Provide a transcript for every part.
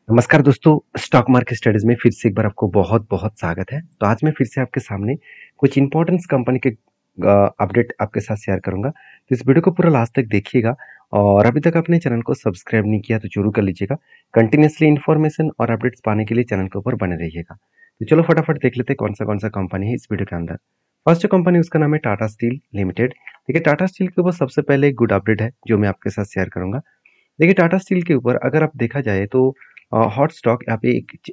नमस्कार दोस्तों, stock market studies में फिर से एक बार आपको बहुत-बहुत स्वागत है। तो आज मैं फिर से आपके सामने कुछ इम्पोर्टेंस कंपनी के अपडेट आपके साथ शेयर करूँगा। तो इस वीडियो को पूरा लास्ट तक देखिएगा और अभी तक आपने चैनल को सब्सक्राइब नहीं किया तो ज़रूर कर लीजिएगा। कंटिन्यूअसली इन्फॉर्मेशन और अपडेट्स पाने के लिए चैनल के ऊपर बने रहिएगा। तो चलो फटाफट देख लेते हैं कौन-सा कंपनी है इस वीडियो के अंदर। फर्स्ट जो कंपनी उसका नाम है टाटा स्टील लिमिटेड। देखिए टाटा स्टील के ऊपर सबसे पहले एक गुड अपडेट है जो मैं आपके साथ शेयर करूँगा। देखिए टाटा स्टील के ऊपर अगर आप देखा जाए तो हॉट स्टॉक यहाँ पे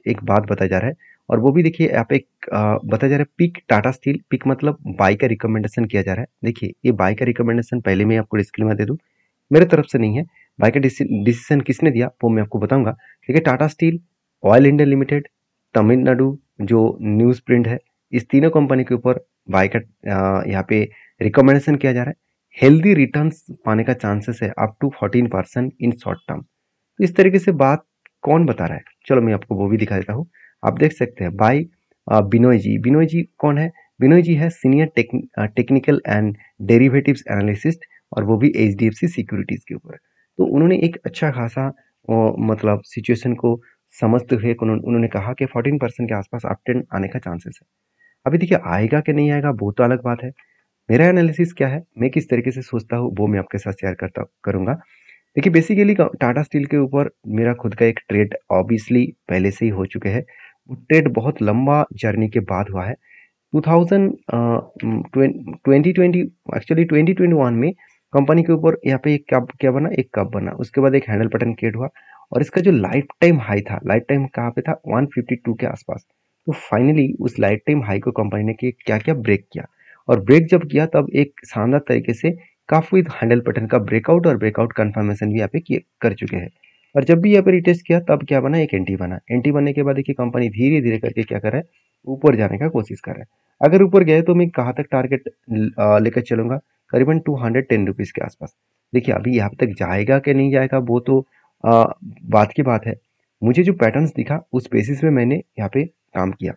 एक बात बताया जा रहा है और वो भी देखिए यहाँ पे बताया जा रहा है पिक टाटा स्टील पिक मतलब बाई का रिकमेंडेशन किया जा रहा है। देखिए ये बाई का रिकमेंडेशन पहले मैं आपको डिस्क्लेमर दे दूं, मेरे तरफ से नहीं है। बाई का डिसीजन किसने दिया वो मैं आपको बताऊंगा। देखिए Tata steel, oil India limited, Tamil Nadu जो न्यूज प्रिंट है, इस तीनों कंपनी के ऊपर बाई का यहाँ पे रिकमेंडेशन किया जा रहा है। हेल्दी रिटर्न्स पाने का चांसेस है up to 14% in short term. तो इस तरीके से बात कौन बता रहा है, चलो मैं आपको वो भी दिखा देता हूँ। आप देख सकते हैं बाई बिनोय जी। बिनोय जी कौन है? बिनोय जी है senior technical and derivatives analyst और वो भी एचडीएफसी सिक्योरिटीज के ऊपर। तो उन्होंने एक अच्छा खासा मतलब सिचुएशन को समझते हुए उन्होंने कहा कि 14% के आसपास अपट्रेंड आने का चांसेस है। अभी देखिए आएगा कि नहीं आएगा वो तो अलग बात है। मेरा एनालिसिस क्या है, मैं किस तरीके से सोचता हूँ वो मैं आपके साथ शेयर करता करूंगा। देखिए बेसिकली टाटा स्टील के ऊपर मेरा खुद का एक ट्रेड ऑब्वियसली पहले से ही हो चुके हैं। वो ट्रेड बहुत लंबा जर्नी के बाद हुआ है। 2020 एक्चुअली 2021 में कंपनी के ऊपर यहाँ पे एक कप क्या बना, एक कप बना, उसके बाद एक हैंडल बटन क्रिएट हुआ और इसका जो लाइफ टाइम हाई था, लाइफ टाइम कहाँ पे था 152 के आसपास। तो फाइनली उस लाइफ टाइम हाई को कंपनी ने क्या क्या ब्रेक किया और ब्रेक जब किया तब एक शानदार तरीके से कफ विद हैंडल बटन का ब्रेकआउट और ब्रेकआउट कंफर्मेशन भी यहाँ पे कर चुके हैं। और जब भी यहाँ पे रिटेस्ट किया तब क्या बना, एक एंटी बना। एंटी बनने के बाद देखिए कंपनी धीरे धीरे करके क्या कर रहा है, ऊपर जाने का कोशिश कर रहा है। अगर ऊपर गए तो मैं कहाँ तक टारगेट लेकर चलूंगा, करीबन 210 रुपीज के आसपास। देखिए अभी यहाँ तक जाएगा कि नहीं जाएगा वो तो बात की बात है। मुझे जो पैटर्न्स दिखा उस बेसिस में मैंने यहाँ पे काम किया।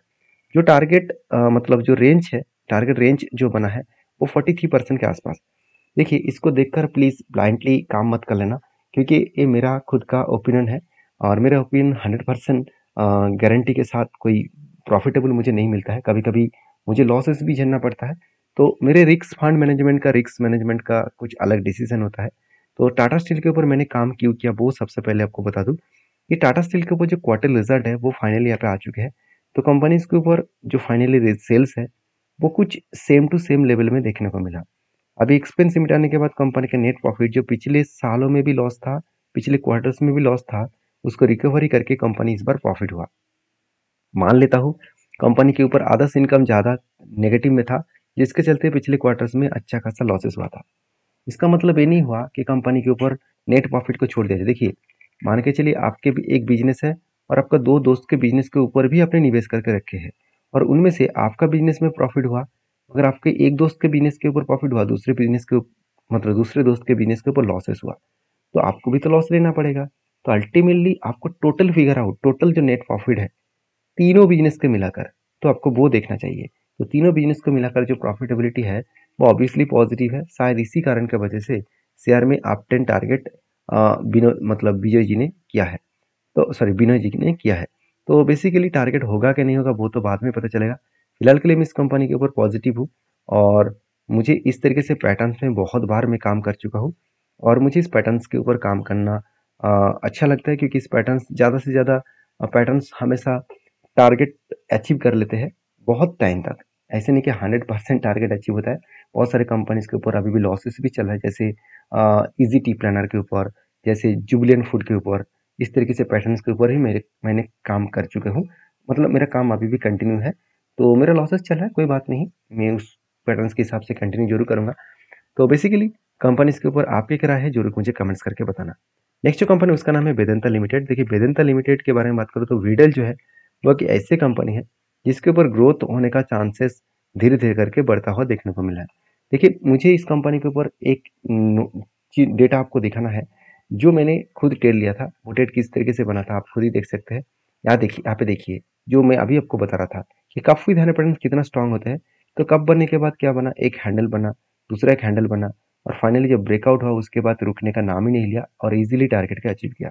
जो टारगेट मतलब जो रेंज है, टारगेट रेंज जो बना है वो 43% के आसपास। देखिए इसको देखकर प्लीज ब्लाइंडली काम मत कर लेना, क्योंकि ये मेरा खुद का ओपिनियन है और मेरा ओपिनियन 100% गारंटी के साथ कोई प्रॉफिटेबल मुझे नहीं मिलता है। कभी कभी मुझे लॉसेस भी झेलना पड़ता है। तो मेरे रिस्क फंड मैनेजमेंट का, रिस्क मैनेजमेंट का कुछ अलग डिसीजन होता है। तो टाटा स्टील के ऊपर मैंने काम क्यों किया वो सबसे पहले आपको बता दूं। ये टाटा स्टील के ऊपर जो क्वार्टर रिजल्ट है वो फाइनली यहाँ पे आ चुके हैं। तो कंपनीज के ऊपर जो फाइनली सेल्स है वो कुछ सेम टू सेम लेवल में देखने को मिला। अभी एक्सपेंस मिटाने के बाद कंपनी का नेट प्रॉफिट जो पिछले सालों में भी लॉस था, पिछले क्वार्टर्स में भी लॉस था, उसको रिकवरी करके कंपनी इस बार प्रॉफिट हुआ। मान लेता हूँ कंपनी के ऊपर आधा से इनकम ज़्यादा नेगेटिव में था, जिसके चलते पिछले क्वार्टर्स में अच्छा खासा लॉसेस हुआ था। इसका मतलब ये नहीं हुआ कि कंपनी के ऊपर नेट प्रॉफिट को छोड़ दिया जाए। देखिए मान के चलिए आपके भी एक बिजनेस है और आपका दो दोस्त के बिजनेस के ऊपर भी आपने निवेश करके रखे हैं और उनमें से आपका बिजनेस में प्रॉफिट हुआ। अगर आपके एक दोस्त के बिजनेस के ऊपर प्रॉफिट हुआ, दूसरे बिजनेस के मतलब दूसरे दोस्त के बिजनेस के ऊपर लॉसेस हुआ, तो आपको भी तो लॉस लेना पड़ेगा। तो अल्टीमेटली आपको टोटल फिगर आउट, टोटल जो नेट प्रॉफिट है तीनों बिजनेस के मिलाकर, तो आपको वो देखना चाहिए। तो तीनों बिजनेस को मिलाकर जो प्रॉफिटेबिलिटी है वो ऑब्वियसली पॉजिटिव है। शायद इसी कारण की वजह से शेयर में अप 10 टारगेट बिनो मतलब विजय जी ने किया है, तो सॉरी बिनोय जी ने किया है। तो बेसिकली टारगेट होगा कि नहीं होगा वो तो बाद में पता चलेगा। फिलहाल के लिए मैं इस कंपनी के ऊपर पॉजिटिव हूँ और मुझे इस तरीके से पैटर्न्स में बहुत बार मैं काम कर चुका हूँ और मुझे इस पैटर्न्स के ऊपर काम करना अच्छा लगता है, क्योंकि इस पैटर्न्स ज़्यादा से ज़्यादा पैटर्न्स हमेशा टारगेट अचीव कर लेते हैं बहुत टाइम तक। ऐसे नहीं कि 100% टारगेट अचीव होता है। बहुत सारे कंपनीज के ऊपर अभी भी लॉसेस भी चल रहा है, जैसे इजी टी प्लानर के ऊपर, जैसे जुबिलियन फूड के ऊपर। इस तरीके से पैटर्न्स के ऊपर ही मैंने काम कर चुका हूँ। मतलब मेरा काम अभी भी कंटिन्यू है। तो मेरा लॉसेस चल रहा है, कोई बात नहीं, मैं उस पैटर्न्स के हिसाब से कंटिन्यू जरूर करूंगा। तो बेसिकली कंपनीज के ऊपर आपकी क्या राय है जरूर मुझे कमेंट्स करके बताना। नेक्स्ट जो कंपनी उसका नाम है वेदांता लिमिटेड। देखिए वेदांता लिमिटेड के बारे में बात करूँ तो वीडल जो है वो एक ऐसी कंपनी है जिसके ऊपर ग्रोथ होने का चांसेस धीरे धीरे करके बढ़ता हुआ देखने को मिला है। देखिए मुझे इस कंपनी के ऊपर एक डेटा आपको दिखाना है जो मैंने खुद ट्रेड लिया था। वो ट्रेड किस तरीके से बना था आप खुद ही देख सकते हैं। यहाँ देखिए, यहाँ पे देखिए जो मैं अभी आपको बता रहा था कि कप विद हैंडल पैटर्न कितना स्ट्रांग होता है। तो कप बनने के बाद क्या बना, एक हैंडल बना, दूसरा एक हैंडल बना और फाइनली जब ब्रेकआउट हुआ उसके बाद रुकने का नाम ही नहीं लिया और इजीली टारगेट का अचीव किया।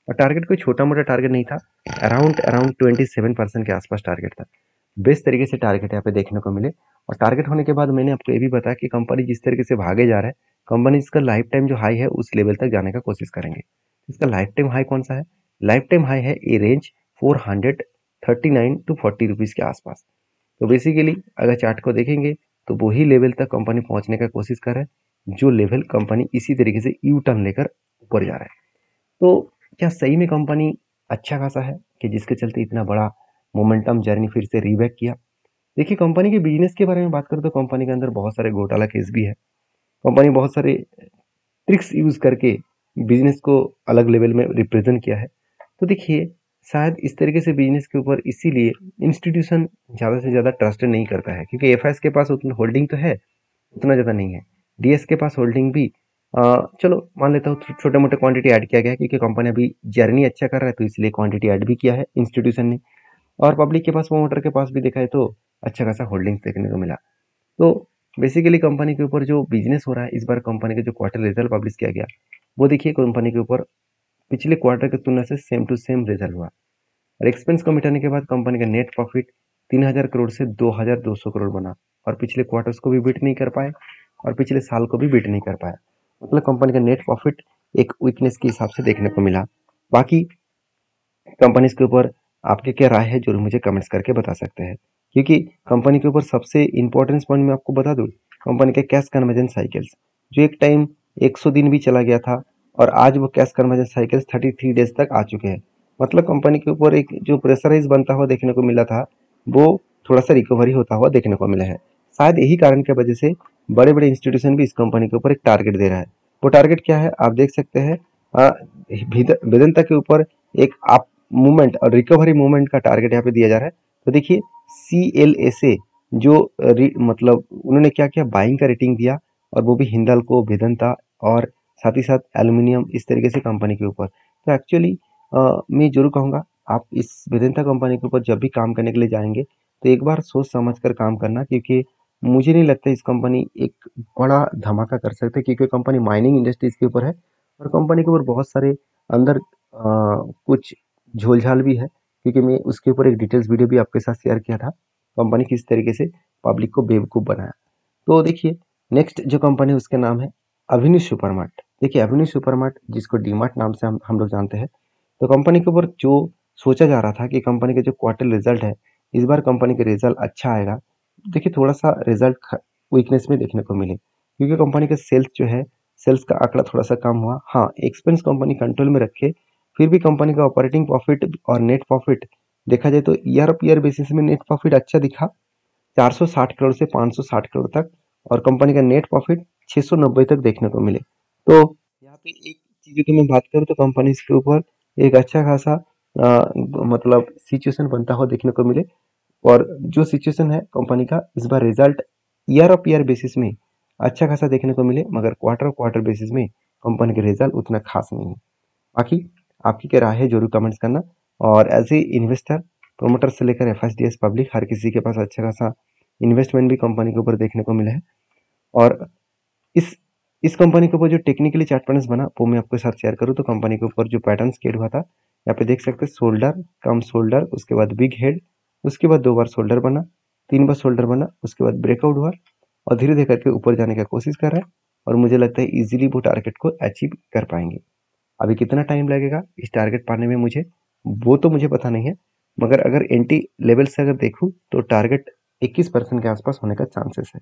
और टारगेट कोई छोटा मोटा टारगेट नहीं था, अराउंड अराउंड 27% के आसपास टारगेट था। बेस्ट तरीके से टारगेट यहाँ पे देखने को मिले। और टारगेट होने के बाद मैंने आपको ये भी बताया कि कंपनी जिस तरीके से भागे जा रहा है, कंपनी इसका लाइफ टाइम जो हाई है उस लेवल तक जाने का कोशिश करेंगे। इसका लाइफ टाइम हाई कौन सा है? लाइफ टाइम हाई है ये रेंज 439 टू 40 रुपीज के आसपास। तो बेसिकली अगर चार्ट को देखेंगे तो वही लेवल तक कंपनी पहुंचने का कोशिश कर रहा है, जो लेवल कंपनी इसी तरीके से यू टर्न लेकर ऊपर जा रहा है। तो क्या सही में कंपनी अच्छा खासा है कि जिसके चलते इतना बड़ा मोमेंटम जर्नी फिर से रीबैक किया? देखिए, कंपनी के बिजनेस के बारे में बात करें तो कंपनी के अंदर बहुत सारे घोटाला केस भी है। कंपनी बहुत सारे ट्रिक्स यूज करके बिजनेस को अलग लेवल में रिप्रेजेंट किया है। तो देखिए, शायद इस तरीके से बिजनेस के ऊपर इसीलिए इंस्टीट्यूशन ज़्यादा से ज़्यादा ट्रस्ट नहीं करता है, क्योंकि एफआईएस के पास उतना होल्डिंग तो है, उतना ज़्यादा नहीं है। डीएस के पास होल्डिंग भी चलो मान लेता हूँ छोटे मोटे क्वांटिटी ऐड किया गया है, क्योंकि कंपनी अभी जर्नी अच्छा कर रहा है तो इसलिए क्वांटिटी ऐड भी किया है इंस्टीट्यूशन ने। और पब्लिक के पास, प्रोमोटर के पास भी देखा है तो अच्छा खासा होल्डिंग्स देखने को मिला। तो बेसिकली कंपनी के ऊपर जो बिजनेस हो रहा है, इस बार कंपनी का जो क्वार्टर रिजल्ट पब्लिश किया गया, वो देखिए कंपनी के ऊपर पिछले क्वार्टर की तुलना से सेम टू सेम रिजल्ट हुआ। और एक्सपेंस को मिटाने के बाद कंपनी का नेट प्रॉफिट 3000 करोड़ से 2200 करोड़ बना, और पिछले क्वार्टर्स को भी बीट नहीं कर पाए और पिछले साल को भी बीट नहीं कर पाया। मतलब कंपनी का नेट प्रॉफिट एक वीकनेस के हिसाब से देखने को मिला। बाकी कंपनीज के ऊपर आपके क्या राय है, जरूर मुझे कमेंट्स करके बता सकते हैं। क्योंकि कंपनी के ऊपर सबसे इंपॉर्टेंस पॉइंट मैं आपको बता दूं, कंपनी के कैश कन्वर्जन साइकिल्स, जो एक टाइम 100 दिन भी चला गया था और आज वो कैश कन्वर्जन साइकिल्स 33 डेज तक आ चुके हैं। मतलब कंपनी के ऊपर एक जो प्रेशराइज बनता हुआ देखने को मिला था, वो थोड़ा सा रिकवरी होता हुआ देखने को मिला है। शायद यही कारण की वजह से बड़े बड़े इंस्टीट्यूशन भी इस कंपनी के ऊपर एक टारगेट दे रहा है। वो टारगेट क्या है आप देख सकते हैं, वेदांता के ऊपर एक आप मूवमेंट और रिकवरी मूवमेंट का टारगेट यहाँ पे दिया जा रहा है। तो देखिए, CLSA जो मतलब उन्होंने क्या किया, बाइंग का रेटिंग दिया, और वो भी हिंदाल्को, वेदांता और साथ ही साथ एल्यूमिनियम, इस तरीके से कंपनी के ऊपर। तो एक्चुअली मैं जरूर कहूँगा, आप इस वेदांता कंपनी के ऊपर जब भी काम करने के लिए जाएंगे तो एक बार सोच समझ कर काम करना, क्योंकि मुझे नहीं लगता इस कंपनी एक बड़ा धमाका कर सकते, क्योंकि कंपनी माइनिंग इंडस्ट्रीज के ऊपर है और कंपनी के ऊपर बहुत सारे अंदर कुछ झोलझाल भी है, क्योंकि मैं उसके ऊपर एक डिटेल्स वीडियो भी आपके साथ शेयर किया था, कंपनी किस तरीके से पब्लिक को बेवकूफ़ बनाया। तो देखिए, नेक्स्ट जो कंपनी है उसका नाम है अवेन्यू सुपरमार्ट। देखिए, अवेन्यू सुपरमार्ट जिसको डीमार्ट नाम से हम लोग जानते हैं, तो कंपनी के ऊपर जो सोचा जा रहा था कि कंपनी का जो क्वार्टर रिजल्ट है, इस बार कंपनी का रिजल्ट अच्छा आएगा। देखिए, थोड़ा सा रिजल्ट वीकनेस में देखने को मिले, क्योंकि कंपनी का सेल्स जो है, सेल्स का आंकड़ा थोड़ा सा कम हुआ। हाँ, एक्सपेंस कंपनी कंट्रोल में रखे, फिर भी कंपनी का ऑपरेटिंग प्रॉफिट और नेट प्रॉफिट देखा जाए तो ईयर ऑफ ईयर बेसिस में नेट प्रॉफिट अच्छा दिखा, 460 करोड़ से 560 करोड़ तक, और कंपनी का नेट प्रॉफिट 690 तक देखने को मिले। तो यहाँ पे एक चीज़ की मैं बात करूँ तो कंपनी के ऊपर एक अच्छा खासा मतलब सिचुएशन बनता हुआ देखने को मिले। और जो सिचुएशन है कंपनी का, इस बार result year of year basis में अच्छा खासा देखने को मिले, मगर क्वार्टर क्वार्टर बेसिस में कंपनी के रिजल्ट उतना खास नहीं है। बाकी आपकी क्या राय है जरूर कमेंट्स करना। और एज ए इन्वेस्टर, प्रोमोटर से लेकर एफएसडीएस पब्लिक, हर किसी के पास अच्छा खासा इन्वेस्टमेंट भी कंपनी के ऊपर देखने को मिला है। और इस इस कंपनी के ऊपर जो टेक्निकली चार्ट पैटर्न्स बना वो मैं आपके साथ शेयर करूँ तो कंपनी के ऊपर जो पैटर्न क्रिएट हुआ था, यहाँ पे देख सकते हैं शोल्डर, कम शोल्डर, उसके बाद बिग हेड, उसके बाद 2 बार शोल्डर बना, 3 बार शोल्डर बना, उसके बाद ब्रेकआउट हुआ और धीरे धीरे करके ऊपर जाने का कोशिश कर रहा है। और मुझे लगता है इजीली वो टारगेट को अचीव कर पाएंगे। अभी कितना टाइम लगेगा इस टारगेट पाने में मुझे, वो तो मुझे पता नहीं है, मगर अगर एंटी लेवल से अगर देखूँ तो टारगेट 21% के आसपास होने का चांसेस है।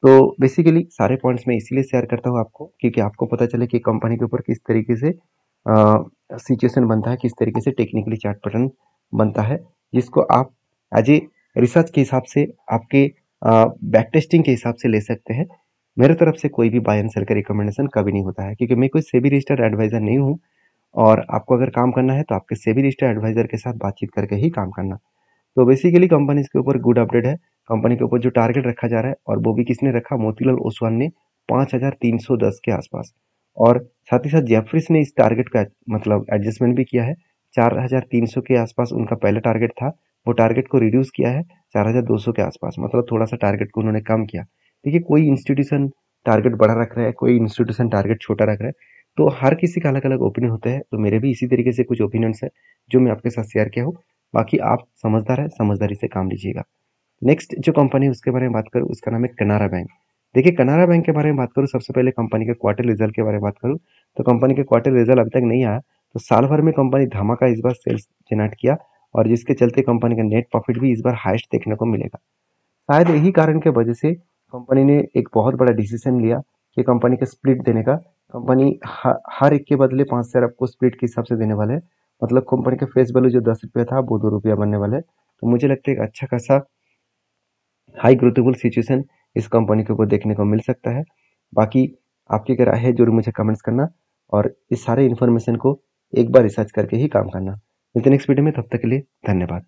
तो बेसिकली सारे पॉइंट्स मैं इसीलिए शेयर करता हूँ आपको, क्योंकि आपको पता चले कि कंपनी के ऊपर किस तरीके से सिचुएशन बनता है, किस तरीके से टेक्निकली चार्ट पैटर्न बनता है, जिसको आप एज ए रिसर्च के हिसाब से, आपके बैक टेस्टिंग के हिसाब से ले सकते हैं। मेरे तरफ से कोई भी बाय एंड सेल का रिकमेंडेशन कभी नहीं होता है, क्योंकि मैं कोई सेबी रजिस्टर्ड एडवाइजर नहीं हूँ। और आपको अगर काम करना है तो आपके सेबी रजिस्टर्ड एडवाइजर के साथ बातचीत करके ही काम करना। तो बेसिकली कंपनी के ऊपर गुड अपडेट है। कंपनी के ऊपर जो टारगेट रखा जा रहा है, और वो भी किसने रखा, मोतीलाल ओसवाल ने 5310 के आसपास। और साथ ही साथ जेफरीज ने इस टारगेट का मतलब एडजस्टमेंट भी किया है। 4300 के आसपास उनका पहला टारगेट था, वो टारगेट को रिड्यूस किया है 4200 के आसपास, मतलब थोड़ा सा टारगेट को उन्होंने कम किया। देखिए, कोई इंस्टीट्यूशन टारगेट बड़ा रख रहा है, कोई इंस्टीट्यूशन टारगेट छोटा रख रहा है, तो हर किसी का अलग अलग ओपिनियन होते हैं, तो मेरे भी इसी तरीके से कुछ ओपिनियंस है जो मैं आपके साथ शेयर किया हूँ। बाकी आप समझदार है, समझदारी से काम लीजिएगा। नेक्स्ट जो कंपनी है उसके बारे में बात करूँ, उसका नाम है कनारा बैंक। देखिए कनारा बैंक के बारे में बात करूँ, सबसे पहले कंपनी के क्वार्टर रिजल्ट के बारे में बात करूँ, तो कंपनी के क्वार्टर रिजल्ट अभी तक नहीं आया, तो साल भर में कंपनी धमाका इस बार सेल्स जनरेट किया, और जिसके चलते कंपनी का नेट प्रॉफिट भी इस बार हाईएस्ट देखने को मिलेगा। शायद यही कारण के वजह से कंपनी ने एक बहुत बड़ा डिसीजन लिया कि कंपनी का स्प्लिट देने का। कंपनी हर एक के बदले 5 शेयर आपको स्प्लिट के हिसाब से देने वाले हैं। मतलब कंपनी का फेस वैल्यू जो 10 रुपया था वो 2 रुपया बनने वाला है। तो मुझे लगता है एक अच्छा खासा हाई ग्रोथेबल सिचुएशन इस कंपनी के ऊपर देखने को मिल सकता है। बाकी आपकी क्या राय है जरूर मुझे कमेंट्स करना, और इस सारे इन्फॉर्मेशन को एक बार रिसर्च करके ही काम करना। मिलते हैं नेक्स्ट वीडियो में, तब तक के लिए धन्यवाद।